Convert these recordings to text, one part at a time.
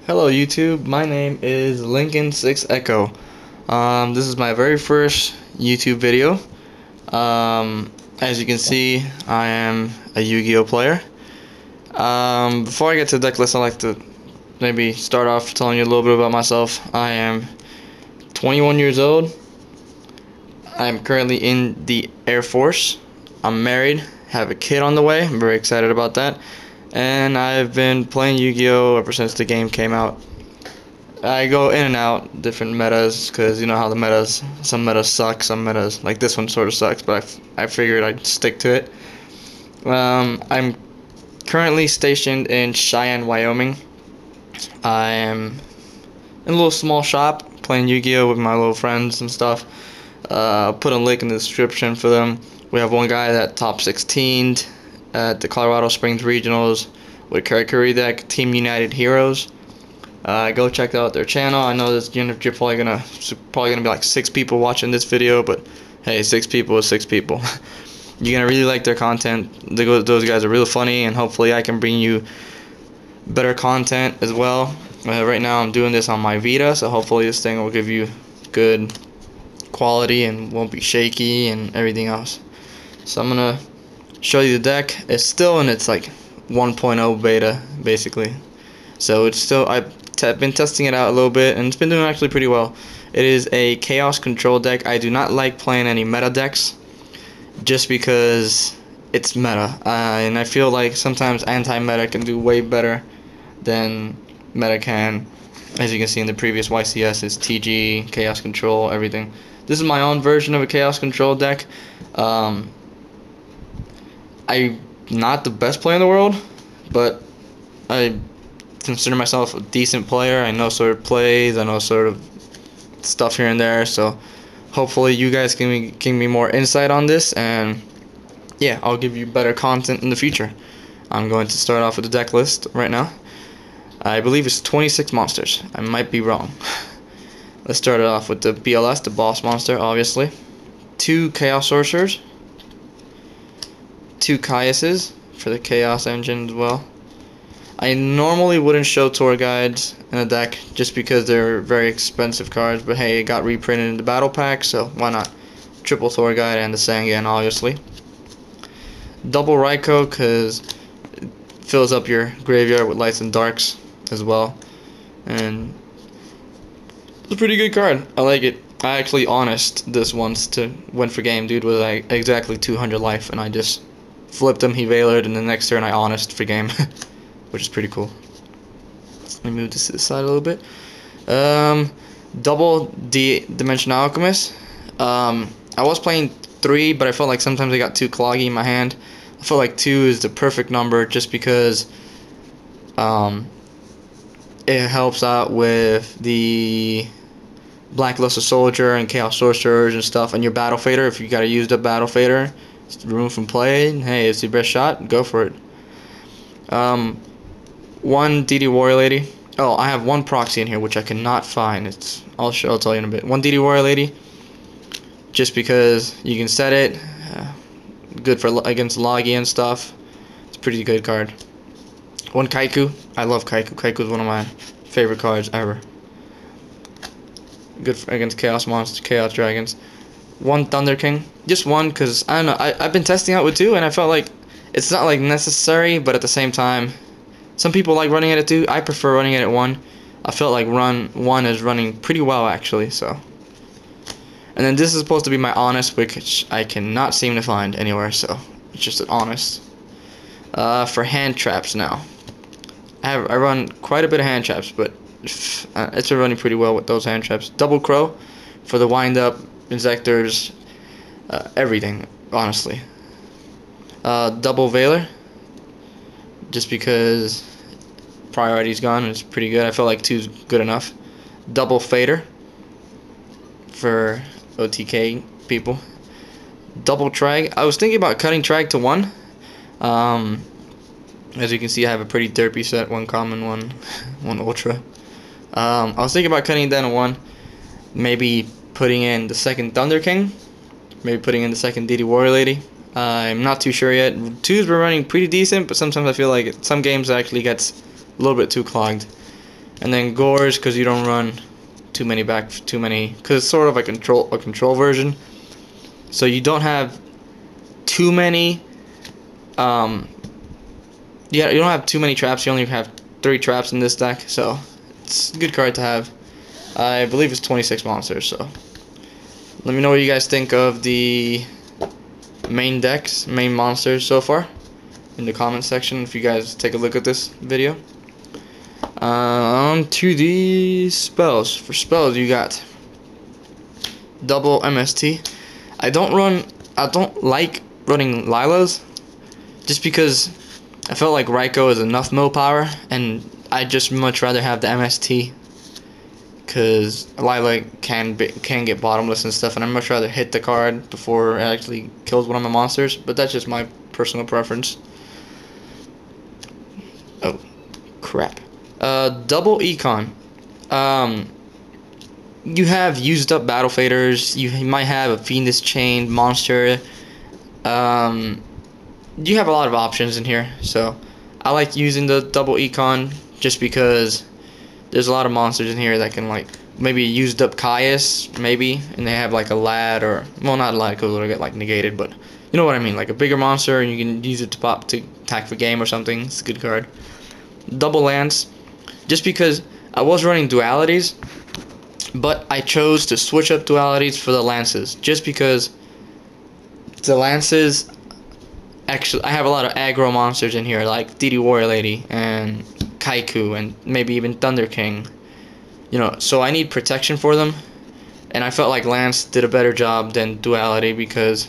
Hello YouTube, my name is Lincoln6Echo. This is my very first YouTube video. As you can see, I am a Yu-Gi-Oh player. Before I get to the deck list, I'd like to maybe start off telling you a little bit about myself. I am 21 years old. I'm currently in the Air Force. I'm married, have a kid on the way. I'm very excited about that. And I've been playing Yu-Gi-Oh ever since the game came out. I go in and out different metas because you know how the metas, some metas suck, some metas like this one sort of sucks, but I figured I'd stick to it. I'm currently stationed in Cheyenne, Wyoming. I am in a little small shop playing Yu-Gi-Oh with my little friends and stuff. I'll put a link in the description for them. We have one guy that top 16'd at the Colorado Springs Regionals with Curry deck, TeamUnitedHeroes. Go check out their channel. I know this you're probably gonna be like 6 people watching this video, but hey, 6 people is 6 people. You're gonna really like their content. Those guys are really funny, and hopefully I can bring you better content as well. Right now I'm doing this on my Vita, so hopefully this thing will give you good quality and won't be shaky and everything else. So I'm gonna show you the deck. It's still in its like 1.0 beta basically, so it's still I've been testing it out a little bit and it's been doing actually pretty well. It is a chaos control deck. I do not like playing any meta decks just because it's meta, and I feel like sometimes anti-meta can do way better than meta can. As you can see in the previous YCS, it's TG, chaos control, everything. This is my own version of a chaos control deck. I'm not the best player in the world, but I consider myself a decent player. I know sort of plays, I know sort of stuff here and there, so hopefully you guys can give me more insight on this, and yeah, I'll give you better content in the future. I'm going to start off with the deck list right now. I believe it's 26 monsters. I might be wrong. Let's start it off with the BLS, the boss monster, obviously. 2 Chaos Sorcerers. 2 Caiuses for the Chaos engine as well. I normally wouldn't show tour guides in a deck just because they're very expensive cards, but hey, it got reprinted in the battle pack, so why not? Triple tour guide and the Sangan, obviously. Double Raikou because it fills up your graveyard with lights and darks as well, and it's a pretty good card. I like it. I actually honest this once to win for game. Dude was like exactly 200 life, and I just flipped him. He Veilered, and the next turn I honest for game, which is pretty cool. Let me move this to the side a little bit. Double Dimensional Alchemist. I was playing 3, but I felt like sometimes I got too cloggy in my hand. I feel like 2 is the perfect number just because it helps out with the Blackluster Soldier and Chaos Sorcerers and stuff, and your Battle Fader. If you gotta use the Battle Fader, room from play, hey, it's your best shot, go for it. 1 DD Warrior Lady. Oh, I have 1 proxy in here which I cannot find. I'll tell you in a bit. 1 DD Warrior Lady, just because you can set it. Good for against Logi and stuff. It's a pretty good card. 1 Kaiku. I love Kaiku. Kaiku is one of my favorite cards ever. Good for against Chaos Monsters, Chaos Dragons. 1 Thunder King. Just 1 because, I don't know, I've been testing out with 2 and I felt like it's not like necessary, but at the same time, some people like running it at 2. I prefer running it at 1. I felt like run 1 is running pretty well actually, so. And then this is supposed to be my honest, which I cannot seem to find anywhere, so it's just an honest. For hand traps now. I run quite a bit of hand traps, but it's been running pretty well with those hand traps. Double Crow for the wind up, Inzectors, everything, honestly. Double Veiler, just because priority's gone and it's pretty good. I feel like 2's good enough. Double Fader for OTK people. Double Trag. I was thinking about cutting Trag to 1. As you can see, I have a pretty derpy set, 1 common, 1 ultra. I was thinking about cutting it down to 1. Maybe putting in the 2nd Thunder King. Maybe putting in the 2nd DD Warrior Lady. I'm not too sure yet. 2's been running pretty decent, but sometimes I feel like some games actually gets a little bit too clogged. and then Gores because you don't run too many because it's sort of a control version, so you don't have too many yeah, you don't have too many traps. You only have 3 traps in this deck, so it's a good card to have. I believe it's 26 monsters, so let me know what you guys think of the main monsters so far in the comment section if you guys take a look at this video. On to the spells. For spells, you got double MST. I don't like running Lilas just because I felt like Raikou is enough mill power, and I'd just much rather have the MST because Lila can get bottomless and stuff, and I'd much rather hit the card before it actually kills one of my monsters. But that's just my personal preference. Oh, crap. Double Econ. You have used up battle faders. You might have a Fiendish Chain monster. You have a lot of options in here, so I like using the double Econ just because there's a lot of monsters in here that can, like, maybe used up Caius, maybe, and they have like a Lad, or, well, not a Lad because it'll get like negated, but you know what I mean, like a bigger monster, and you can use it to pop to attack for game or something. It's a good card. Double Lance, just because I was running dualities, but I chose to switch up dualities for the Lances, just because the Lances, actually, I have a lot of aggro monsters in here, like DD Warrior Lady and Kaiku and maybe even Thunder King. You know, so I need protection for them, and I felt like Lance did a better job than Duality because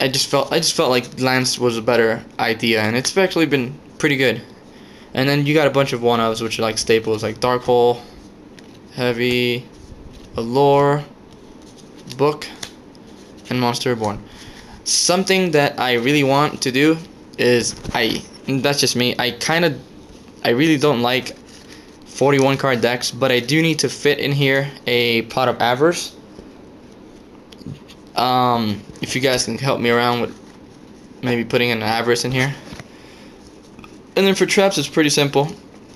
I just felt like Lance was a better idea, and it's actually been pretty good. And then you got a bunch of one-ofs which are like staples, like Dark Hole, Heavy, Allure, Book, and Monster Reborn. Something that I really want to do is, that's just me, I really don't like 41 card decks, but I do need to fit in here a Pot of Avarice. If you guys can help me around with maybe putting an Avarice in here. And then for traps, it's pretty simple.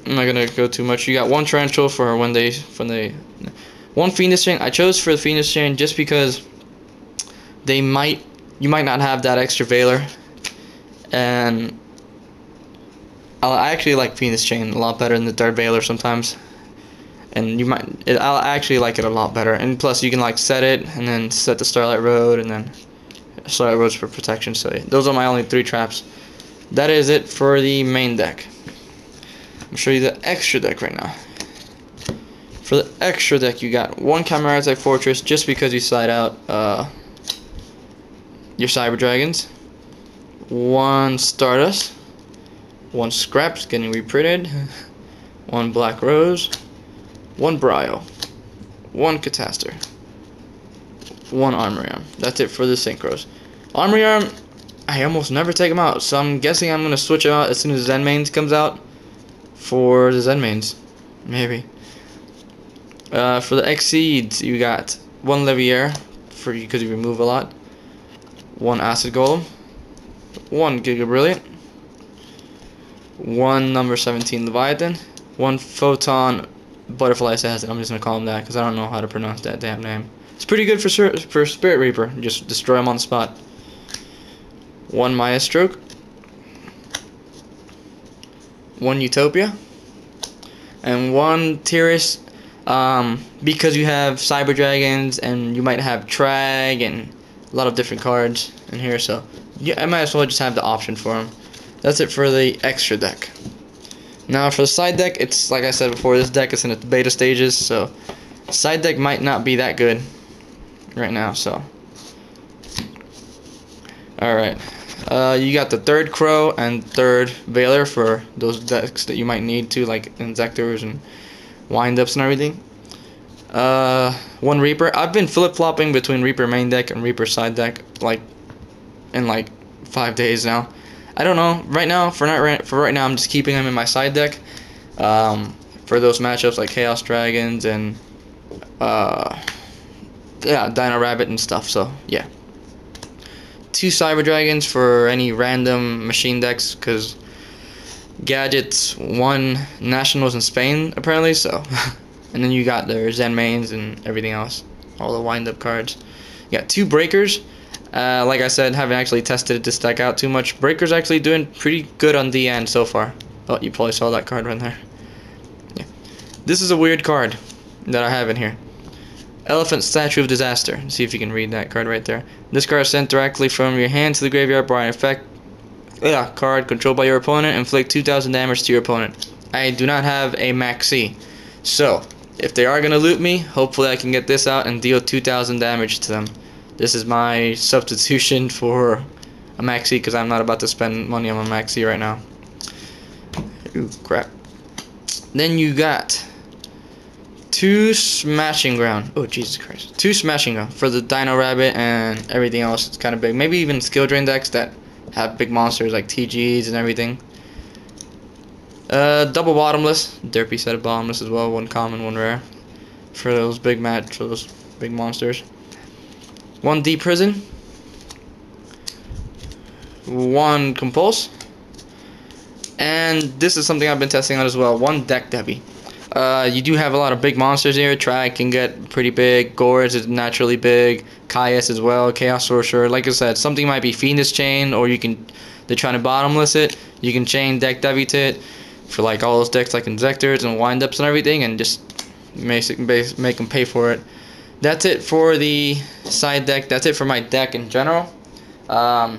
I'm not gonna go too much. You got one Tarantula for one Fiendish Chain. I chose for the Fiendish Chain just because you might not have that extra Veiler, and I actually like Fiendish Chain a lot better than the third Veiler sometimes, and I'll actually like it a lot better. And plus, you can like set it and then set the Starlight Road, and then Starlight Road's for protection. So yeah, those are my only 3 traps. That is it for the main deck. I'm gonna show you the extra deck right now. For the extra deck, you got one Chimeric Fortress just because you side out your Cyber Dragons, one Stardust, one Scraps getting reprinted, one Black Rose, one Brio, one Catastor, one Armory Arm. That's it for the Synchros. Armory Arm, I almost never take them out, so I'm guessing I'm going to switch them out as soon as Zen Mains comes out for the Zen Mains, maybe. For the Exceeds, you got one Leviair because you remove a lot, one Acid Golem, one Giga Brilliant, one number 17 Leviathan, one Photon Butterfly Assassin. I'm just going to call him that because I don't know how to pronounce that damn name. It's pretty good for Spirit Reaper. Just destroy him on the spot. One Maestroke, one Utopia, and one Tiras, because you have Cyber Dragons and you might have Trag and a lot of different cards in here, so yeah, I might as well just have the option for them. That's it for the extra deck. Now for the side deck, it's like I said before, this deck is in its beta stages, so side deck might not be that good right now, so alright. You got the third Crow and third Veiler for those decks that you might need to, like Inzectors and Windups and everything. One Reaper. I've been flip-flopping between Reaper main deck and Reaper side deck in 5 days now. I don't know. Right now, for right now, I'm just keeping them in my side deck. For those matchups like Chaos Dragons and yeah, Dino Rabbit and stuff. So yeah. 2 Cyber Dragons for any random machine decks, because gadgets won nationals in Spain apparently. So, and then you got their Zen mains and everything else, all the wind-up cards. You got 2 breakers. Like I said, haven't actually tested this deck out too much. Breaker's actually doing pretty good on the end so far. Oh, you probably saw that card right there. Yeah. This is a weird card that I have in here. Elephant Statue of Disaster. See if you can read that card right there. This card is sent directly from your hand to the graveyard by an effect. Card controlled by your opponent. Inflict 2,000 damage to your opponent. I do not have a Maxi. So, if they are going to loot me, hopefully I can get this out and deal 2,000 damage to them. This is my substitution for a Maxi because I'm not about to spend money on a Maxi right now. Ooh, crap. Then you got 2 Smashing Ground. Oh, Jesus Christ. 2 Smashing Ground for the Dino Rabbit and everything else. It's kind of big. Maybe even skill drain decks that have big monsters like TGs and everything. Double Bottomless. Derpy set of Bottomless as well. 1 common, 1 rare. For those big monsters. 1 Deep Prison. 1 Compulse. And this is something I've been testing out as well. 1 Deck Debbie. You do have a lot of big monsters here. Trag can get pretty big. Gorz is naturally big. Caius as well. Chaos Sorcerer. Like I said, something might be Fiendish Chain, or they're trying to bottomless it. You can chain Deck Debbie to it for like all those decks like Inzectors and Windups and everything, and just make them pay for it. That's it for the side deck. That's it for my deck in general. Tell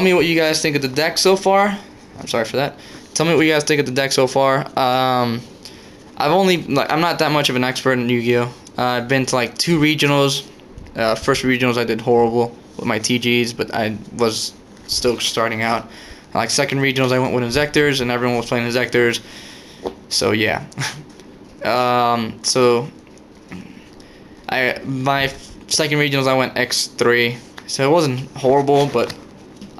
me what you guys think of the deck so far. I'm sorry for that. Tell me what you guys think of the deck so far. I'm not that much of an expert in Yu-Gi-Oh. I've been to like 2 regionals. First regionals I did horrible with my TGs, but I was still starting out. Like second regionals I went with Inzectors, and everyone was playing Inzectors. So yeah. My second regionals I went X3, so it wasn't horrible, but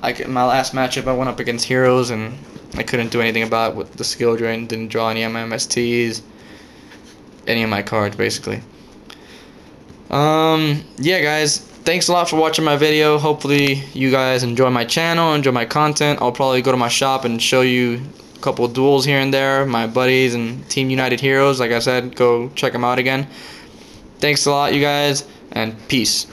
my last matchup I went up against Heroes and I couldn't do anything about it with the skill drain. Didn't draw any MMSTs, any of my cards basically. Yeah guys, thanks a lot for watching my video. Hopefully you guys enjoy my channel, enjoy my content. I'll probably go to my shop and show you a couple of duels here and there. My buddies and Team United Heroes, like I said, go check them out again. Thanks a lot you guys, and peace.